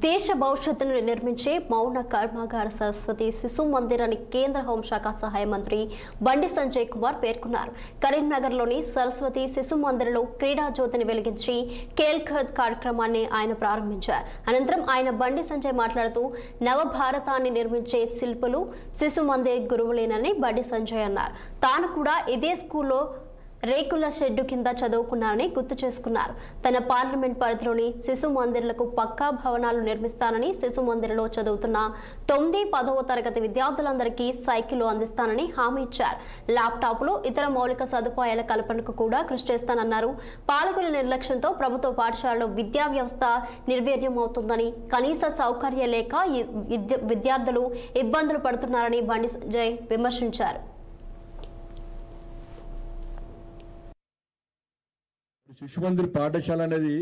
దేశ భవిష్యత్తును నిర్మించే మౌన కర్మాగార సరస్వతి శిశు మందిర్ అని కేంద్ర హోంశాఖ సహాయ మంత్రి బండి సంజయ్ కుమార్ పేర్కొన్నారు. కరీంనగర్లోని సరస్వతి శిశు మందిర్లో క్రీడా జ్యోతిని వెలిగించి ఖేల్ఖద్ కార్యక్రమాన్ని ఆయన ప్రారంభించారు. అనంతరం ఆయన బండి సంజయ్ మాట్లాడుతూ నవభారతాన్ని నిర్మించే శిల్పులు శిశు మందిర్ గురువులేనని బండి సంజయ్ అన్నారు. తాను కూడా ఇదే స్కూల్లో రేకుల షెడ్డు కింద చదువుకున్నారని గుర్తు చేసుకున్నారు. తన పార్లమెంట్ పరిధిలోని శిశు మందిర్లకు పక్కా భవనాలు నిర్మిస్తానని, శిశు మందిర్లో చదువుతున్న 9, 10వ తరగతి విద్యార్థులందరికీ సైకిళ్లు అందిస్తానని హామీ ఇచ్చారు. ల్యాప్టాప్లు, ఇతర మౌలిక సదుపాయాల కల్పనకు కూడా కృషి చేస్తానన్నారు. పాలకుల నిర్లక్ష్యంతో ప్రభుత్వ పాఠశాలలో విద్యా వ్యవస్థ నిర్వీర్యం అవుతుందని, కనీస సౌకర్యం లేక విద్యార్థులు ఇబ్బందులు పడుతున్నారని బండి సంజయ్ విమర్శించారు. శిశు మందిర్ పాఠశాల అనేది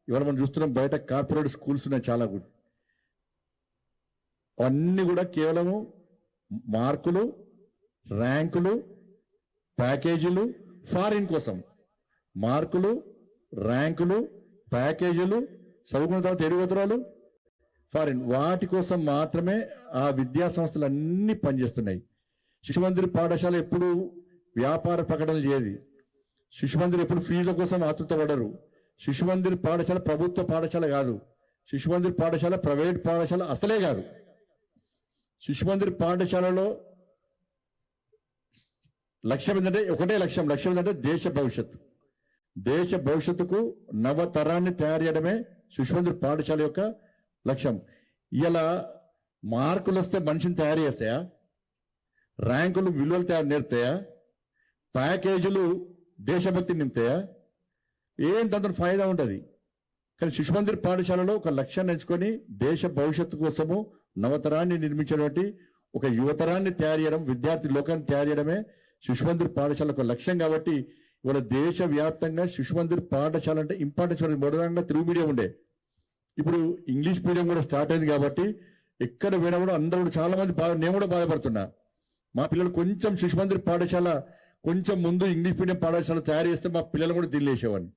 ఇవాళ మనం చూస్తున్నాం. బయట కార్పొరేట్ స్కూల్స్ ఉన్నాయి చాలా గుడ్. అన్నీ కూడా కేవలము మార్కులు, ర్యాంకులు, ప్యాకేజీలు, ఫారిన్ కోసం. మార్కులు, ర్యాంకులు, ప్యాకేజీలు, చదువుకున్న తర్వాత ఎడుగుతరాలు, ఫారిన్, వాటి కోసం మాత్రమే ఆ విద్యా సంస్థలు అన్నీ పనిచేస్తున్నాయి. శిశు మందిర్ పాఠశాల ఎప్పుడు వ్యాపార ప్రకటనలు చేయదు. శిశు మందిర్ ఎప్పుడు ఫీజుల కోసం ఆతృత పడరు. శిశు మందిర్ పాఠశాల ప్రభుత్వ పాఠశాల కాదు. శిశు మందిర్ పాఠశాల ప్రైవేట్ పాఠశాల అసలే కాదు. శిశు మందిర్ పాఠశాలలో లక్ష్యం ఏంటంటే ఒకటే లక్ష్యం ఏంటంటే దేశ భవిష్యత్తు. దేశ భవిష్యత్తుకు నవతరాన్ని తయారు చేయడమే శిశు మందిర్ పాఠశాల యొక్క లక్ష్యం. ఇలా మార్కులు వస్తే మనిషిని తయారు చేస్తాయా? ర్యాంకులు విలువలు తయారు నేర్పుతాయా? ప్యాకేజీలు దేశభక్తిని నింపుతాయా? ఏం దాంతో ఫాయిదా ఉంటుంది. కానీ శిశు మందిర్ పాఠశాలలో ఒక లక్ష్యాన్ని ఎంచుకొని దేశ భవిష్యత్తు కోసము నవతరాన్ని నిర్మించినటువంటి ఒక యువతరాన్ని తయారు చేయడం, విద్యార్థి లోకాన్ని తయారు చేయడమే శిశు మందిర్ పాఠశాల ఒక లక్ష్యం. కాబట్టి ఇవాళ దేశ వ్యాప్తంగా శిశు మందిర్ పాఠశాల అంటే ఇంపార్టెన్స్ మొదలంగా తెలుగు మీడియం ఉండే, ఇప్పుడు ఇంగ్లీష్ మీడియం కూడా స్టార్ట్ అయింది. కాబట్టి ఎక్కడ పోయినా కూడా అందరూ కూడా చాలా మంది నేను కూడా బాధపడుతున్నా. మా పిల్లలు కొంచెం శిశు మందిర్ పాఠశాల కొంచెం ముందు ఇంగ్లీష్ మీడియం పాఠశాల తయారు చేస్తే మా పిల్లలు కూడా దిల్లేసేవాడిని.